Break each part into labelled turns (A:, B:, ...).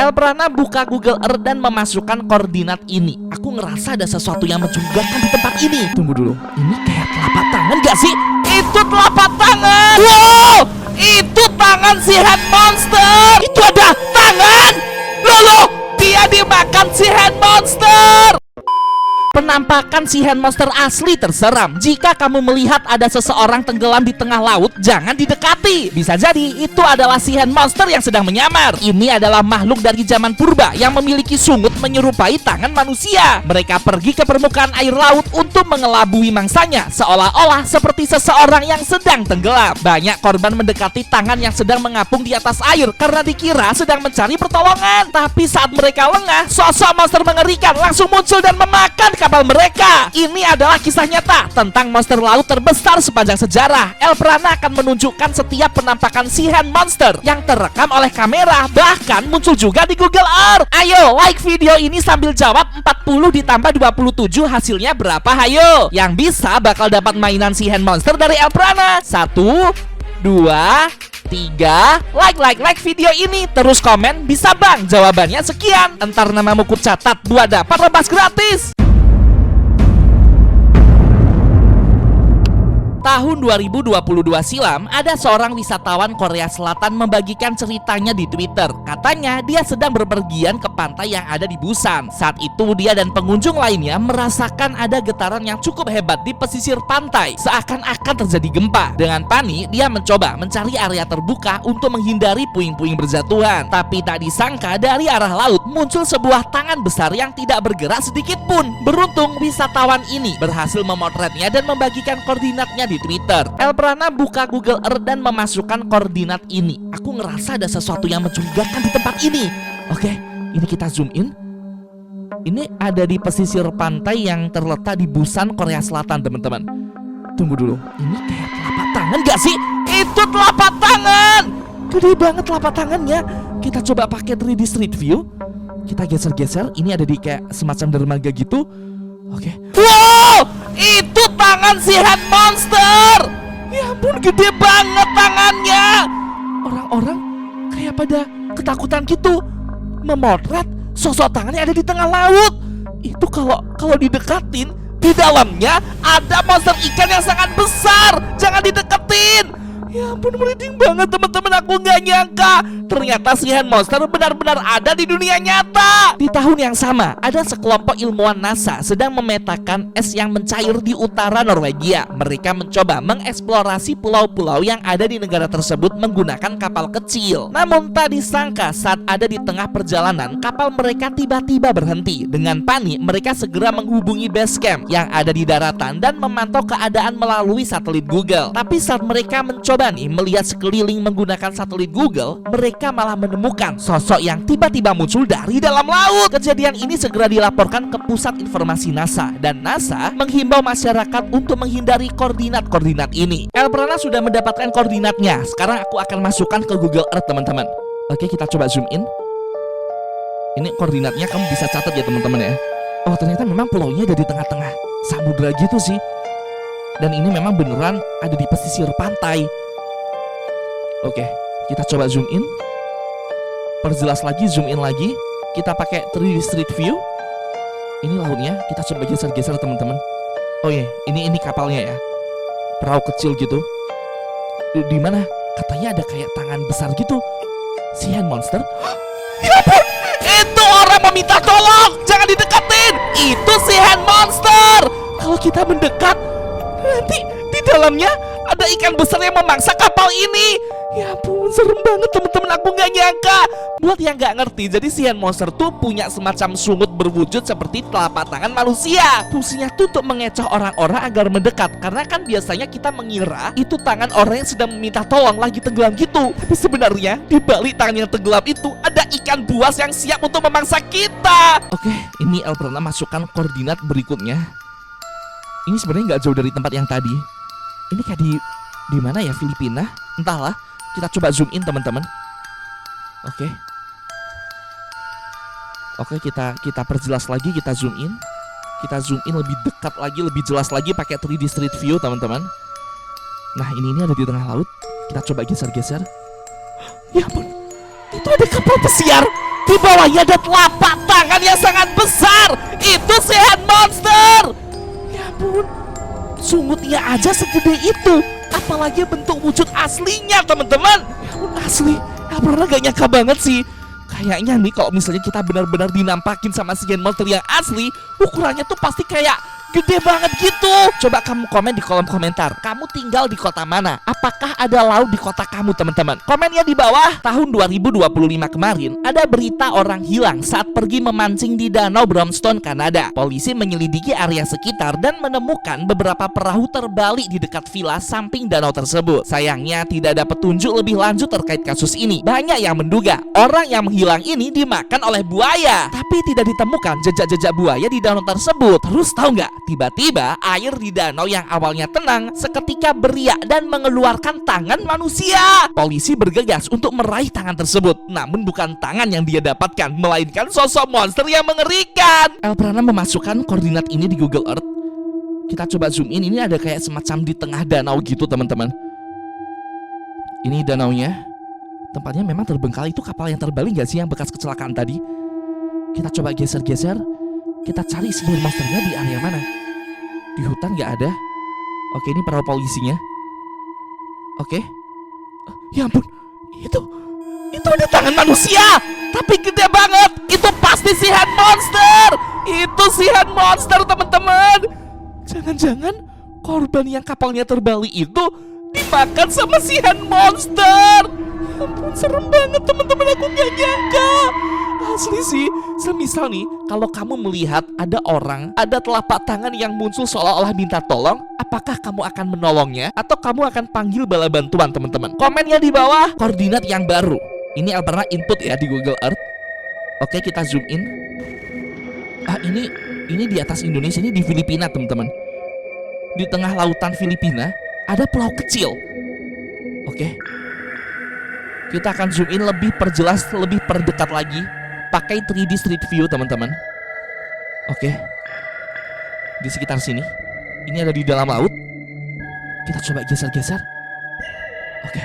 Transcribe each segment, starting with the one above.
A: Elprana buka Google Earth dan memasukkan koordinat ini. Aku ngerasa ada sesuatu yang mencurigakan di tempat ini. Tunggu dulu, ini kayak telapak tangan gak sih? Itu telapak tangan. Wow, itu tangan si hand monster. Itu ada tangan. Loh, dia dimakan si hand monster. Penampakan si hand monster asli terseram. Jika kamu melihat ada seseorang tenggelam di tengah laut, jangan didekati. Bisa jadi itu adalah si hand monster yang sedang menyamar. Ini adalah makhluk dari zaman purba yang memiliki sungut menyerupai tangan manusia. Mereka pergi ke permukaan air laut untuk mengelabui mangsanya, seolah-olah seperti seseorang yang sedang tenggelam. Banyak korban mendekati tangan yang sedang mengapung di atas air karena dikira sedang mencari pertolongan. Tapi saat mereka lengah, sosok monster mengerikan langsung muncul dan memakan kapal mereka. Ini adalah kisah nyata tentang monster laut terbesar sepanjang sejarah. Elprana akan menunjukkan setiap penampakan si hand monster yang terekam oleh kamera, bahkan muncul juga di Google Earth. Ayo like video ini sambil jawab 40 ditambah 27 hasilnya berapa, hayo. Yang bisa bakal dapat mainan si hand monster dari Elprana. 1, 2, 3, like video ini. Terus komen, bisa bang jawabannya sekian. Entar namamu ku catat, 2 dapat rebas gratis. Tahun 2022 silam, ada seorang wisatawan Korea Selatan membagikan ceritanya di Twitter. Katanya dia sedang berpergian ke pantai yang ada di Busan. Saat itu dia dan pengunjung lainnya merasakan ada getaran yang cukup hebat di pesisir pantai, seakan-akan terjadi gempa. Dengan panik, dia mencoba mencari area terbuka untuk menghindari puing-puing berjatuhan. Tapi tak disangka dari arah laut muncul sebuah tangan besar yang tidak bergerak sedikit pun. Beruntung wisatawan ini berhasil memotretnya dan membagikan koordinatnya di Twitter. Elprana buka Google Earth dan memasukkan koordinat ini. Aku ngerasa ada sesuatu yang mencurigakan di tempat ini. Oke, ini kita zoom in. Ini ada di pesisir pantai yang terletak di Busan, Korea Selatan, teman-teman. Tunggu dulu, ini kayak telapak tangan gak sih? Itu telapak tangan. Gede banget telapak tangannya. Kita coba pakai 3D Street View. Kita geser-geser. Ini ada di kayak semacam dermaga gitu. Oke. Wow, itu tangan si hand monster. Ya ampun, gede banget tangannya. Orang-orang kayak pada ketakutan gitu, memotret sosok tangannya ada di tengah laut. Itu kalau didekatin, di dalamnya ada monster ikan yang sangat besar. Jangan dideketin. Ya ampun, merinding banget teman-teman. Aku nggak nyangka ternyata si hand monster benar-benar ada di dunia nyata. Di tahun yang sama, ada sekelompok ilmuwan NASA sedang memetakan es yang mencair di utara Norwegia. Mereka mencoba mengeksplorasi pulau-pulau yang ada di negara tersebut menggunakan kapal kecil. Namun tak disangka saat ada di tengah perjalanan, kapal mereka tiba-tiba berhenti. Dengan panik, mereka segera menghubungi base camp yang ada di daratan dan memantau keadaan melalui satelit Google. Tapi saat mereka mencoba melihat sekeliling menggunakan satelit Google, mereka malah menemukan sosok yang tiba-tiba muncul dari dalam laut. Kejadian ini segera dilaporkan ke Pusat Informasi NASA, dan NASA menghimbau masyarakat untuk menghindari koordinat-koordinat ini. Elprana sudah mendapatkan koordinatnya. Sekarang aku akan masukkan ke Google Earth, teman-teman. Oke, kita coba zoom in. Ini koordinatnya, kamu bisa catat ya teman-teman ya. Oh, ternyata memang pulaunya ada di tengah-tengah samudra gitu sih. Dan ini memang beneran ada di pesisir pantai. Oke, kita coba zoom in. Perjelas lagi, zoom in lagi. Kita pakai 3D Street View. Ini lautnya, kita coba geser-geser teman-teman. Oh iya, ini kapalnya ya. Perahu kecil gitu. Di mana? Katanya ada kayak tangan besar gitu. Si hand monster. Ya ampun, itu orang meminta tolong. Jangan dideketin. Itu si hand monster. Kalau kita mendekat, nanti di dalamnya ada ikan besar yang memangsa kapal ini. Ya ampun, serem banget teman-teman. Aku nggak nyangka. Buat yang nggak ngerti, jadi si hand monster tuh punya semacam sungut berwujud seperti telapak tangan manusia. Fungsinya tuh untuk mengecoh orang-orang agar mendekat. Karena kan biasanya kita mengira itu tangan orang yang sedang meminta tolong lagi tenggelam gitu. Tapi sebenarnya di balik tangan yang tenggelam itu ada ikan buas yang siap untuk memangsa kita. Oke, ini Elprana masukkan koordinat berikutnya. Ini sebenarnya nggak jauh dari tempat yang tadi. Ini kayak di mana ya, Filipina? Entahlah. Kita coba zoom in teman-teman. Oke, kita perjelas lagi, kita zoom in. Kita zoom in lebih dekat lagi, lebih jelas lagi pakai 3D Street View teman-teman. Nah, ini ada di tengah laut. Kita coba geser-geser. Ya ampun, itu ada kapal pesiar. Di bawahnya ada telapak tangan yang sangat besar. Itu si hand monster. Ya ampun, sungutnya aja segede itu, apalagi bentuk wujud aslinya, teman-teman. Ya ampun, asli. Pernah gak nyangka banget sih. Kayaknya nih kalau misalnya kita benar-benar dinampakin sama si hand monster yang asli, ukurannya tuh pasti kayak gede banget gitu. Coba kamu komen di kolom komentar, kamu tinggal di kota mana? Apakah ada laut di kota kamu, teman-teman? Komennya di bawah. Tahun 2025 kemarin, ada berita orang hilang saat pergi memancing di Danau Brownstone, Kanada. Polisi menyelidiki area sekitar dan menemukan beberapa perahu terbalik di dekat villa samping danau tersebut. Sayangnya tidak ada petunjuk lebih lanjut terkait kasus ini. Banyak yang menduga orang yang menghilang ini dimakan oleh buaya, tapi tidak ditemukan jejak-jejak buaya di danau tersebut. Terus tahu nggak? Tiba-tiba air di danau yang awalnya tenang seketika beriak dan mengeluarkan tangan manusia. Polisi bergegas untuk meraih tangan tersebut, namun bukan tangan yang dia dapatkan, melainkan sosok monster yang mengerikan. Elprana memasukkan koordinat ini di Google Earth. Kita coba zoom in. Ini ada kayak semacam di tengah danau gitu, teman-teman. Ini danaunya. Tempatnya memang terbengkalai. Itu kapal yang terbalik nggak sih yang bekas kecelakaan tadi? Kita coba geser-geser. Kita cari si monsternya di area mana? Di hutan nggak ada. Oke, ini perahu polisinya. Oke. Ya ampun, itu ada tangan manusia, tapi gede banget. Itu pasti si hand monster. Itu si hand monster, teman-teman. Jangan-jangan korban yang kapalnya terbalik itu dimakan sama si hand monster. Ya ampun, serem banget, teman-teman. Aku nggak nyangka. Asli sih, semisal nih, kalau kamu melihat ada orang, ada telapak tangan yang muncul seolah-olah minta tolong, apakah kamu akan menolongnya atau kamu akan panggil bala bantuan, teman-teman? Komennya di bawah. Koordinat yang baru. Ini Elprana input ya di Google Earth. Oke, kita zoom in. Ini di atas Indonesia, ini di Filipina, teman-teman. Di tengah lautan Filipina ada pulau kecil. Oke. Kita akan zoom in lebih perjelas, lebih perdekat lagi. Pakai 3D Street View, teman-teman. Oke. Di sekitar sini. Ini ada di dalam laut. Kita coba geser-geser. Oke.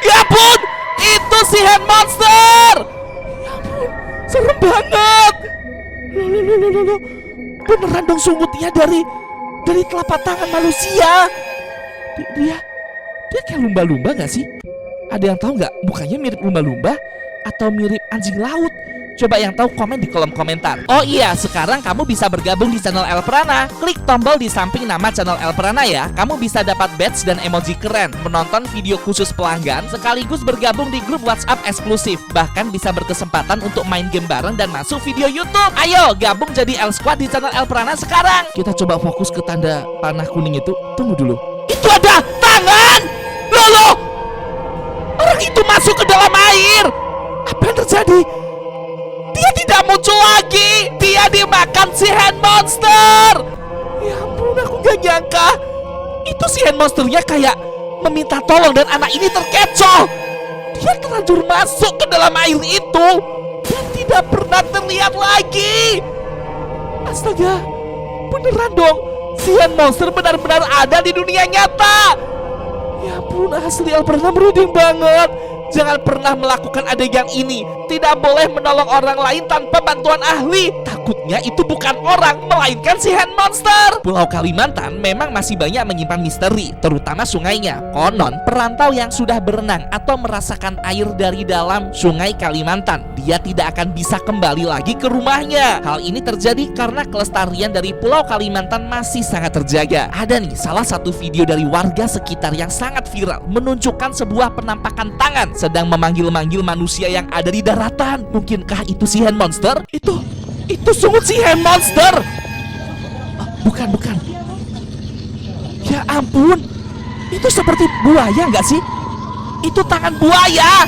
A: Ya ampun, itu si hand monster. Ya ampun, serem banget. Loh. Beneran dong sungutnya dari telapak tangan manusia. Dia kayak lumba-lumba gak sih? Ada yang tahu nggak? Mukanya mirip lumba-lumba atau mirip anjing laut? Coba yang tahu komen di kolom komentar. Oh iya, sekarang kamu bisa bergabung di channel Elprana. Klik tombol di samping nama channel Elprana ya. Kamu bisa dapat badge dan emoji keren, menonton video khusus pelanggan, sekaligus bergabung di grup WhatsApp eksklusif. Bahkan bisa berkesempatan untuk main game bareng dan masuk video YouTube. Ayo gabung jadi El Squad di channel Elprana sekarang. Kita coba fokus ke tanda panah kuning itu. Tunggu dulu. Itu ada tangan. Loh. Orang itu masuk ke dalam air. Apa yang terjadi? Dia tidak muncul lagi. Dia dimakan si hand monster. Ya ampun, aku gak nyangka. Itu si hand monsternya kayak meminta tolong dan anak ini terkecoh. Dia terlanjur masuk ke dalam air itu dan tidak pernah terlihat lagi. Astaga, beneran dong. Si hand monster benar-benar ada di dunia nyata. Ya ampun, asli Elprana merinding banget. Jangan pernah melakukan adegan ini. Tidak boleh menolong orang lain tanpa bantuan ahli. Takutnya itu bukan orang, melainkan si hand monster. Pulau Kalimantan memang masih banyak menyimpan misteri, terutama sungainya. Konon, perantau yang sudah berenang atau merasakan air dari dalam sungai Kalimantan, dia tidak akan bisa kembali lagi ke rumahnya. Hal ini terjadi karena kelestarian dari Pulau Kalimantan masih sangat terjaga. Ada nih salah satu video dari warga sekitar yang sangat viral, menunjukkan sebuah penampakan tangan sedang memanggil-manggil manusia yang ada di daratan. Mungkinkah itu si hand monster? Itu sungut si hand monster. Bukan. Ya ampun, itu seperti buaya nggak sih? Itu tangan buaya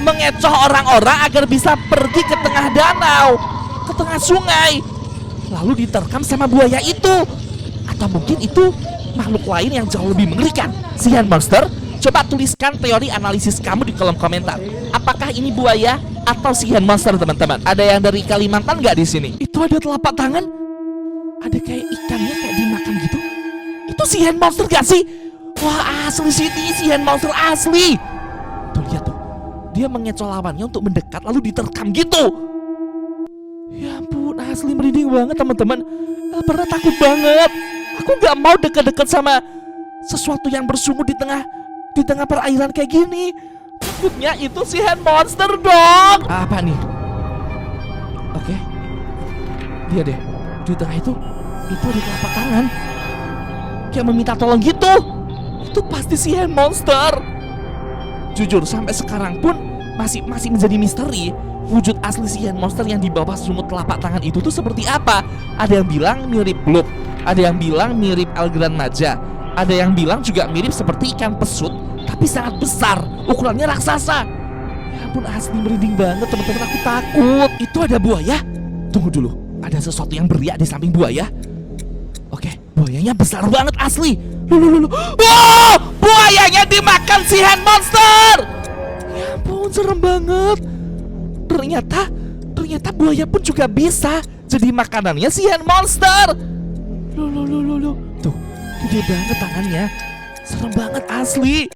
A: mengecoh orang-orang agar bisa pergi ke tengah danau, ke tengah sungai, lalu diterkam sama buaya itu. Atau mungkin itu makhluk lain yang jauh lebih mengerikan. Si hand monster. Coba tuliskan teori analisis kamu di kolom komentar. Apakah ini buaya atau si hand monster, teman-teman? Ada yang dari Kalimantan nggak di sini? Itu ada telapak tangan. Ada kayak ikannya kayak dimakan gitu. Itu si hand monster gak sih? Wah, asli sih, si hand monster asli. Tuh lihat tuh. dia mengecoh lawannya untuk mendekat lalu diterkam gitu. Ya ampun, asli merinding banget teman-teman. Pernah takut banget. Aku nggak mau dekat-dekat sama sesuatu yang bersumur di tengah perairan kayak gini. Takutnya itu si hand monster dong. Apa nih? Oke, dia deh di tengah itu ada telapak tangan kayak meminta tolong gitu. Itu pasti si hand monster. Jujur sampai sekarang pun masih menjadi misteri wujud asli si hand monster yang di bawah sumut telapak tangan itu tuh seperti apa. Ada yang bilang mirip Blob, ada yang bilang mirip Algran Maja, ada yang bilang juga mirip seperti ikan pesut tapi sangat besar, ukurannya raksasa. Ya ampun, asli merinding banget teman-teman, aku takut. Itu ada buaya. Tunggu dulu, ada sesuatu yang beriak di samping buaya. Oke, buayanya besar banget asli. Loh. Wow, buayanya dimakan si hand monster. Ya ampun, serem banget. Ternyata buaya pun juga bisa jadi makanannya si hand monster. Loh. Tuh, gede banget tangannya. Serem banget asli.